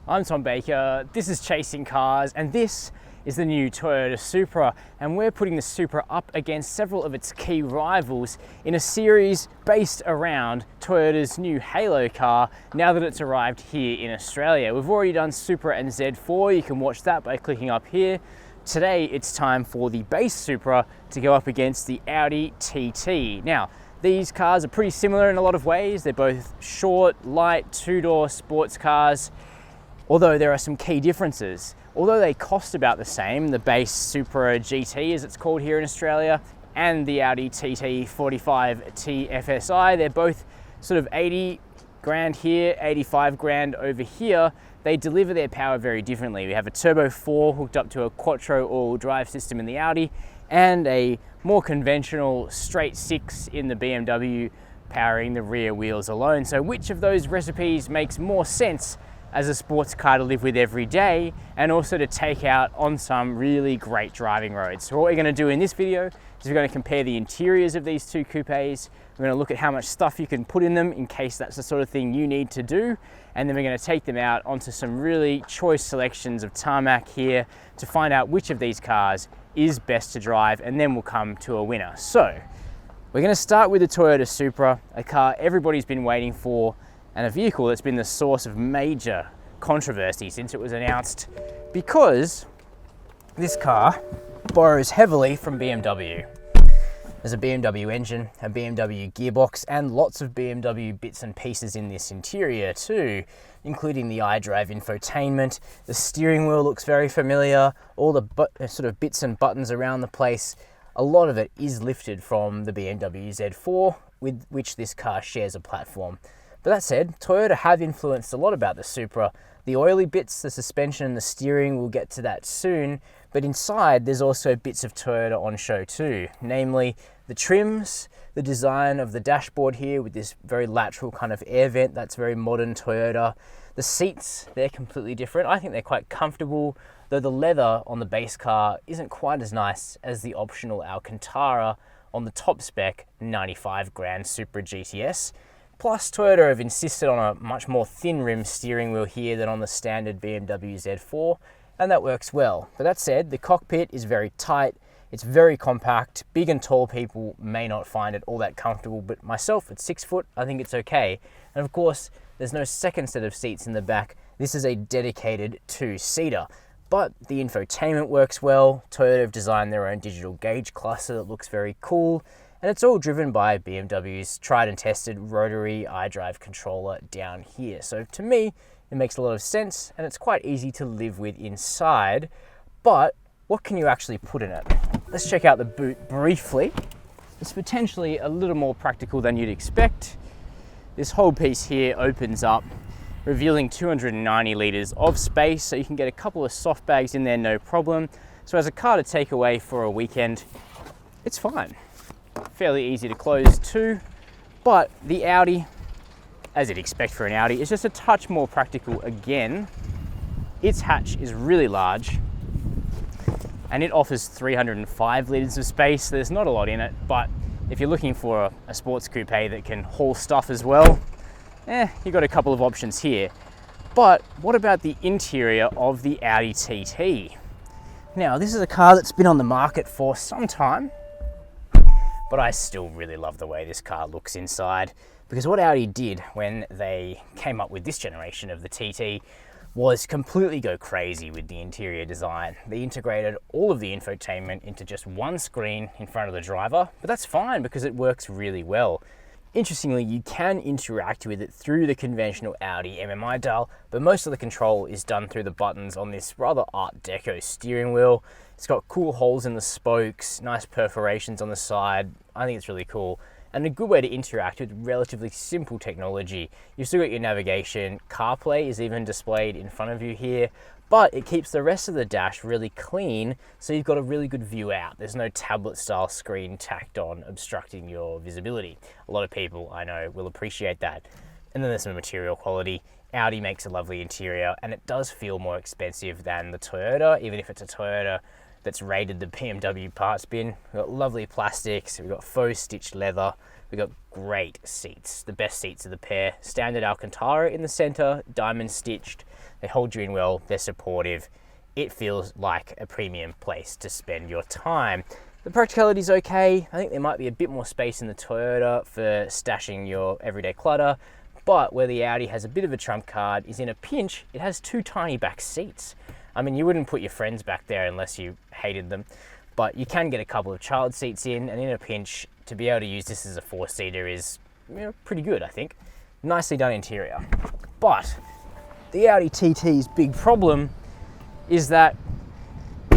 I'm Tom Baker, this is Chasing Cars, and this is the new Toyota Supra, and we're putting the Supra up against several of its key rivals in a series based around Toyota's new Halo car now that it's arrived here in Australia. We've already done Supra and Z4, you can watch that by clicking up here. Today it's time for the base Supra to go up against the Audi TT. Now, these cars are pretty similar in a lot of ways. They're both short, light, two-door sports cars, although there are some key differences. Although they cost about the same, the base Supra GT as it's called here in Australia and the Audi TT 45 TFSI, they're both sort of 80 grand here, 85 grand over here. They deliver their power very differently. We have a turbo 4 hooked up to a Quattro all-wheel drive system in the Audi and a more conventional straight 6 in the BMW powering the rear wheels alone. So which of those recipes makes more sense as a sports car to live with every day and also to take out on some really great driving roads? So what we're going to do in this video is we're going to compare the interiors of these two coupes. We're going to look at how much stuff you can put in them in case that's the sort of thing you need to do, and then we're going to take them out onto some really choice selections of tarmac here to find out which of these cars is best to drive, and then we'll come to a winner. So we're going to start with the Toyota Supra, a car everybody's been waiting for and a vehicle that's been the source of major controversy since it was announced, because this car borrows heavily from BMW. There's a BMW engine, a BMW gearbox, and lots of BMW bits and pieces in this interior too, including the iDrive infotainment. The steering wheel looks very familiar, all the sort of bits and buttons around the place. A lot of it is lifted from the BMW Z4, with which this car shares a platform. But that said, Toyota have influenced a lot about the Supra. The oily bits, the suspension and the steering, we'll get to that soon, but inside there's also bits of Toyota on show too, namely the trims, the design of the dashboard here with this very lateral kind of air vent, that's very modern Toyota. The seats, they're completely different. I think they're quite comfortable, though the leather on the base car isn't quite as nice as the optional Alcantara on the top spec 95 grand Supra GTS. Plus, Toyota have insisted on a much more thin rim steering wheel here than on the standard BMW Z4, and that works well. But that said, the cockpit is very tight, it's very compact. Big and tall people may not find it all that comfortable, but myself at 6 foot, I think it's okay. And of course, there's no second set of seats in the back. This is a dedicated two-seater. But the infotainment works well. Toyota have designed their own digital gauge cluster that looks very cool. And it's all driven by BMW's tried and tested rotary iDrive controller down here. So to me, it makes a lot of sense and it's quite easy to live with inside. But what can you actually put in it? Let's check out the boot briefly. It's potentially a little more practical than you'd expect. This whole piece here opens up, revealing 290 litres of space, so you can get a couple of soft bags in there, no problem. So as a car to take away for a weekend, it's fine. Fairly easy to close too, but the Audi, as you'd expect for an Audi, is just a touch more practical again. Its hatch is really large and it offers 305 litres of space, so there's not a lot in it, but if you're looking for a sports coupe that can haul stuff as well, you've got a couple of options here. But what about the interior of the Audi TT? Now, this is a car that's been on the market for some time, but I still really love the way this car looks inside, because what Audi did when they came up with this generation of the TT was completely go crazy with the interior design. They integrated all of the infotainment into just one screen in front of the driver, but that's fine because it works really well. Interestingly, you can interact with it through the conventional Audi MMI dial, but most of the control is done through the buttons on this rather Art Deco steering wheel. It's got cool holes in the spokes, nice perforations on the side. I think it's really cool and a good way to interact with relatively simple technology. You've still got your navigation, CarPlay is even displayed in front of you here, but it keeps the rest of the dash really clean, so you've got a really good view out. There's no tablet style screen tacked on obstructing your visibility. A lot of people I know will appreciate that. And then there's some material quality. Audi makes a lovely interior and it does feel more expensive than the Toyota, even if it's a Toyota that's rated the BMW parts bin. We've got lovely plastics, we've got faux stitched leather, we've got great seats, the best seats of the pair. Standard Alcantara in the center, diamond stitched. They hold you in well, they're supportive. It feels like a premium place to spend your time. The practicality is okay. I think there might be a bit more space in the Toyota for stashing your everyday clutter, but where the Audi has a bit of a trump card is in a pinch, it has 2 tiny back seats. I mean, you wouldn't put your friends back there unless you hated them, but you can get a couple of child seats in, and in a pinch, to be able to use this as a 4-seater is, pretty good, I think. Nicely done interior. But the Audi TT's big problem is that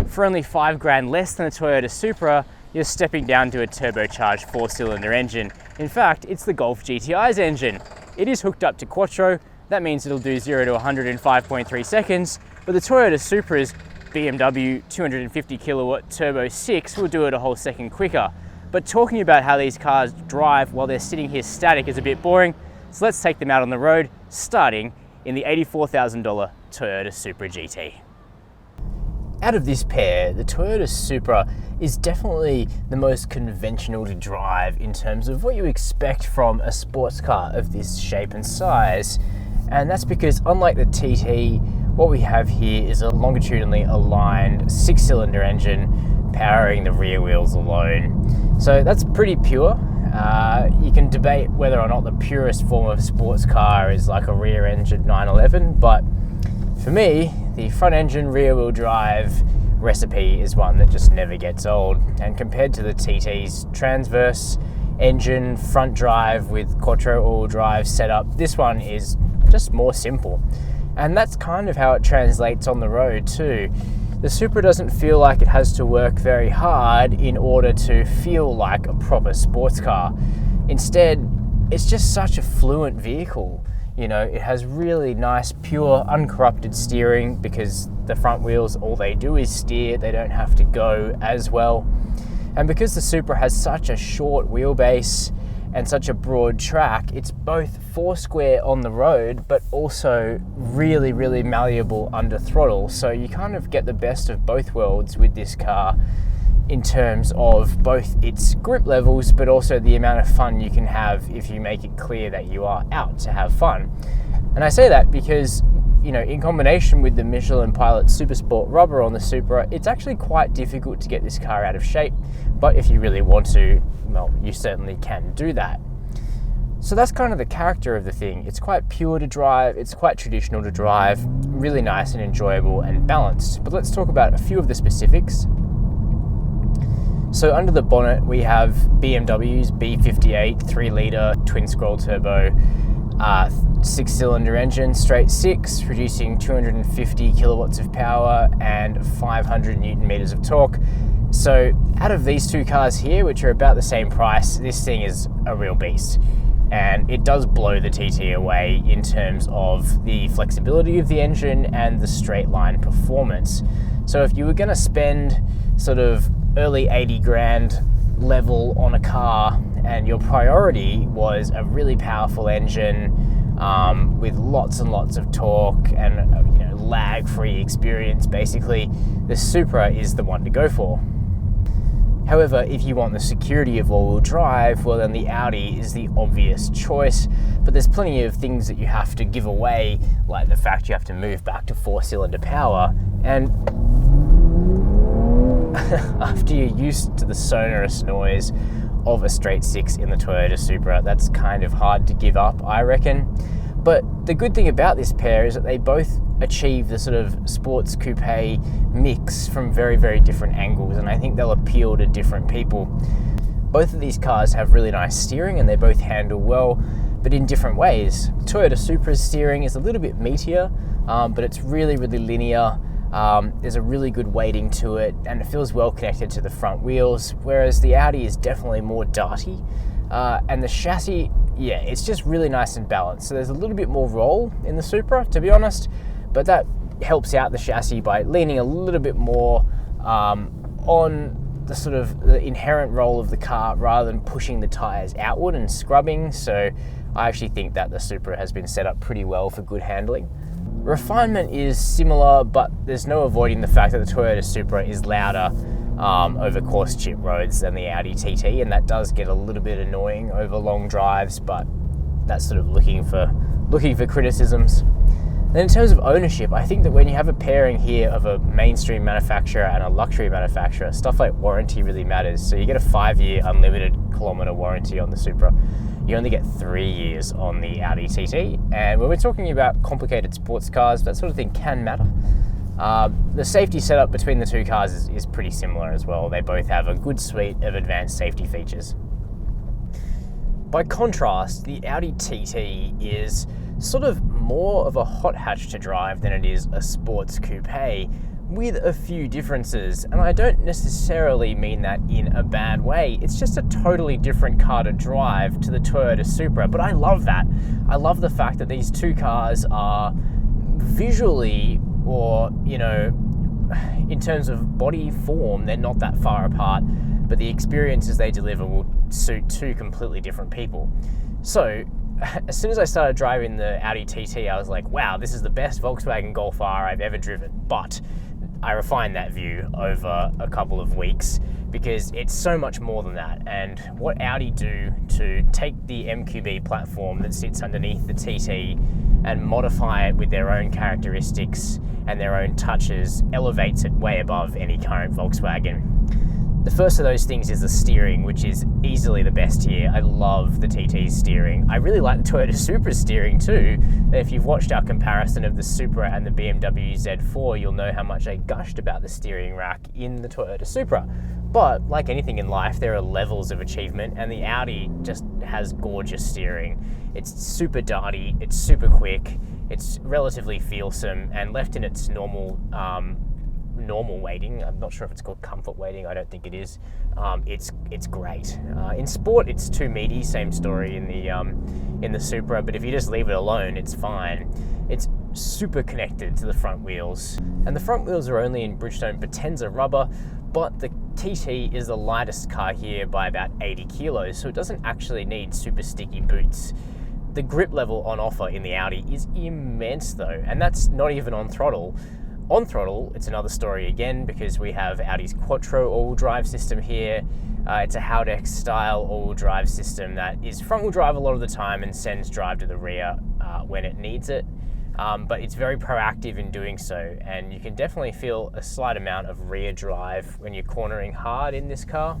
for only $5,000 less than a Toyota Supra, you're stepping down to a turbocharged 4-cylinder engine. In fact, it's the Golf GTI's engine. It is hooked up to Quattro. That means it'll do 0 to 100 in 5.3 seconds, but the Toyota Supra's BMW 250 kilowatt Turbo 6 will do it a whole second quicker. But talking about how these cars drive while they're sitting here static is a bit boring, so let's take them out on the road, starting in the $84,000 Toyota Supra GT. Out of this pair, the Toyota Supra is definitely the most conventional to drive in terms of what you expect from a sports car of this shape and size. And that's because, unlike the TT, what we have here is a longitudinally aligned 6-cylinder engine powering the rear wheels alone. So that's pretty pure. You can debate whether or not the purest form of sports car is like a rear engine 911, but for me, the front engine rear wheel drive recipe is one that just never gets old. And compared to the TT's transverse engine front drive with Quattro all drive setup, this one is just more simple. And that's kind of how it translates on the road too. The Supra doesn't feel like it has to work very hard in order to feel like a proper sports car. Instead, it's just such a fluent vehicle. It has really nice, pure, uncorrupted steering because the front wheels, all they do is steer. They don't have to go as well. And because the Supra has such a short wheelbase and such a broad track, it's both 4-square on the road, but also really, really malleable under throttle. So you kind of get the best of both worlds with this car in terms of both its grip levels, but also the amount of fun you can have if you make it clear that you are out to have fun. And I say that because, in combination with the Michelin Pilot Supersport rubber on the Supra, it's actually quite difficult to get this car out of shape. But if you really want to, well, you certainly can do that. So that's kind of the character of the thing. It's quite pure to drive, it's quite traditional to drive, really nice and enjoyable and balanced. But let's talk about a few of the specifics. So under the bonnet, we have BMW's B58 3-litre twin-scroll turbo 6-cylinder engine, straight 6, producing 250 kilowatts of power and 500 newton meters of torque. So out of these two cars here, which are about the same price, this thing is a real beast. And it does blow the TT away in terms of the flexibility of the engine and the straight line performance. So if you were gonna spend sort of early 80 grand level on a car and your priority was a really powerful engine with lots and lots of torque and lag-free experience, basically, the Supra is the one to go for. However, if you want the security of all-wheel drive, well then the Audi is the obvious choice, but there's plenty of things that you have to give away, like the fact you have to move back to 4-cylinder power, and after you're used to the sonorous noise of a straight 6 in the Toyota Supra, that's kind of hard to give up, I reckon. But the good thing about this pair is that they both achieve the sort of sports coupe mix from very, very different angles, and I think they'll appeal to different people. Both of these cars have really nice steering and they both handle well, but in different ways. Toyota Supra's steering is a little bit meatier, but it's really, really linear. There's a really good weighting to it and it feels well connected to the front wheels, whereas the Audi is definitely more darty. And the chassis, it's just really nice and balanced. So there's a little bit more roll in the Supra, to be honest, but that helps out the chassis by leaning a little bit more on the sort of the inherent roll of the car rather than pushing the tires outward and scrubbing. So I actually think that the Supra has been set up pretty well for good handling. Refinement is similar, but there's no avoiding the fact that the Toyota Supra is louder. over coarse chip roads than the Audi TT, and that does get a little bit annoying over long drives, but that's sort of looking for criticisms. Then in terms of ownership, I think that when you have a pairing here of a mainstream manufacturer and a luxury manufacturer, stuff like warranty really matters. So you get a 5-year unlimited kilometer warranty on the Supra. You only get 3 years on the Audi TT. And when we're talking about complicated sports cars, that sort of thing can matter. The safety setup between the two cars is pretty similar as well. They both have a good suite of advanced safety features. By contrast, the Audi TT is sort of more of a hot hatch to drive than it is a sports coupe, with a few differences. And I don't necessarily mean that in a bad way. It's just a totally different car to drive to the Toyota Supra, but I love that. I love the fact that these two cars are visually, or, you know, in terms of body form, they're not that far apart, but the experiences they deliver will suit two completely different people. So as soon as I started driving the Audi TT, I was like, wow, this is the best Volkswagen Golf R I've ever driven. But I refined that view over a couple of weeks because it's so much more than that. And what Audi do to take the MQB platform that sits underneath the TT and modify it with their own characteristics and their own touches elevates it way above any current Volkswagen. The first of those things is the steering, which is easily the best here. I love the TT's steering. I really like the Toyota Supra's steering too. And if you've watched our comparison of the Supra and the BMW Z4, you'll know how much I gushed about the steering rack in the Toyota Supra. But like anything in life, there are levels of achievement, and the Audi just has gorgeous steering. It's super darty, it's super quick, it's relatively feelsome, and left in its normal weighting, I'm not sure if it's called comfort weighting, I don't think it is, it's great. In sport it's too meaty, same story in the Supra, but if you just leave it alone, it's fine. It's super connected to the front wheels, and the front wheels are only in Bridgestone Potenza rubber, but the TT is the lightest car here by about 80 kilos, so it doesn't actually need super sticky boots. The grip level on offer in the Audi is immense though, and that's not even on throttle. On throttle, it's another story again, because we have Audi's Quattro all-wheel drive system here. It's a Haldex style all-wheel drive system that is front-wheel drive a lot of the time and sends drive to the rear when it needs it. But it's very proactive in doing so, and you can definitely feel a slight amount of rear drive when you're cornering hard in this car.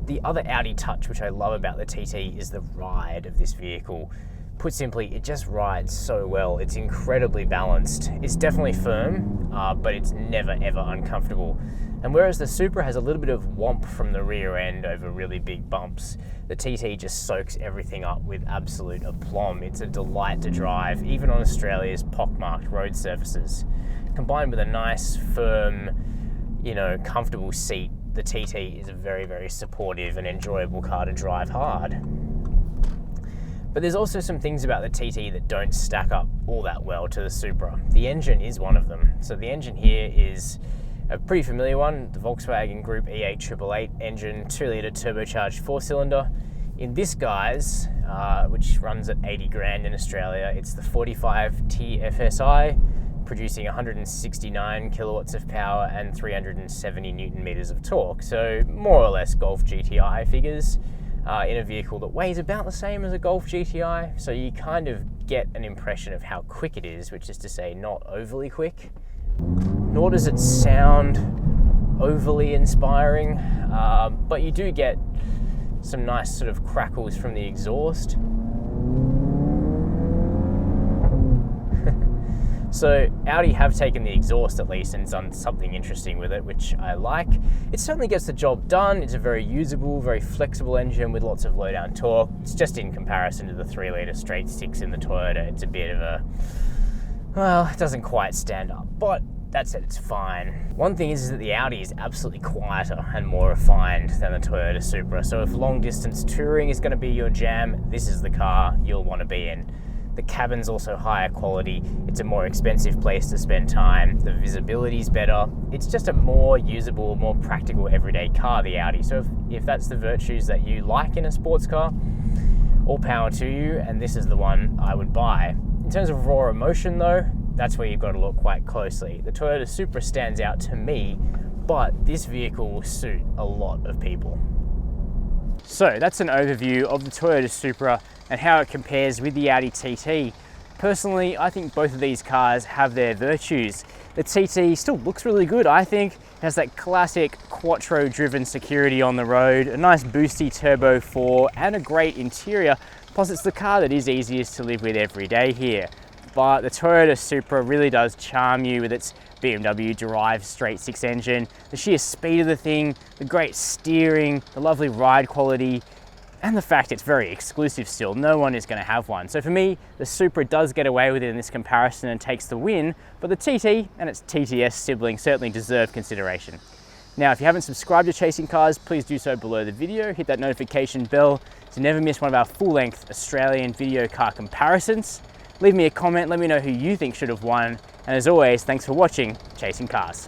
The other Audi touch which I love about the TT is the ride of this vehicle. Put simply, it just rides so well. It's incredibly balanced. It's definitely firm, but it's never ever uncomfortable. And whereas the Supra has a little bit of whomp from the rear end over really big bumps, the TT just soaks everything up with absolute aplomb. It's a delight to drive, even on Australia's pockmarked road surfaces. Combined with a nice, firm, comfortable seat, the TT is a very, very supportive and enjoyable car to drive hard. But there's also some things about the TT that don't stack up all that well to the Supra. The engine is one of them. So the engine here is a pretty familiar one, the Volkswagen Group E8888 engine, 2-litre turbocharged 4-cylinder. In this guise, which runs at 80 grand in Australia, it's the 45 TFSI, producing 169 kilowatts of power and 370 newton meters of torque. So more or less Golf GTI figures. In a vehicle that weighs about the same as a Golf GTI, so you kind of get an impression of how quick it is, which is to say not overly quick. Nor does it sound overly inspiring, but you do get some nice sort of crackles from the exhaust. So Audi have taken the exhaust at least and done something interesting with it, which I like. It certainly gets the job done. It's a very usable, very flexible engine with lots of low-down torque. It's just in comparison to the 3-litre straight six in the Toyota, it's a bit of a, well, it doesn't quite stand up, but that said, it's fine. One thing is that the Audi is absolutely quieter and more refined than the Toyota Supra. So if long-distance touring is going to be your jam, this is the car you'll want to be in. The cabin's also higher quality, it's a more expensive place to spend time, the visibility's better, it's just a more usable, more practical everyday car, the Audi. So if that's the virtues that you like in a sports car, all power to you, and this is the one I would buy. In terms of raw emotion though, that's where you've got to look quite closely. The Toyota Supra stands out to me but this vehicle will suit a lot of people. So that's an overview of the Toyota Supra and how it compares with the Audi TT. Personally, I think both of these cars have their virtues. The TT still looks really good, I think. It has that classic Quattro driven security on the road, a nice boosty turbo 4 and a great interior. Plus it's the car that is easiest to live with every day here. But the Toyota Supra really does charm you with its BMW derived straight six engine, the sheer speed of the thing, the great steering, the lovely ride quality, and the fact it's very exclusive still. No one is going to have one. So for me, the Supra does get away with it in this comparison and takes the win, but the TT and its TTS sibling certainly deserve consideration. Now, if you haven't subscribed to Chasing Cars, please do so below the video. Hit that notification bell to never miss one of our full-length Australian video car comparisons. Leave me a comment, let me know who you think should have won. And as always, thanks for watching Chasing Cars.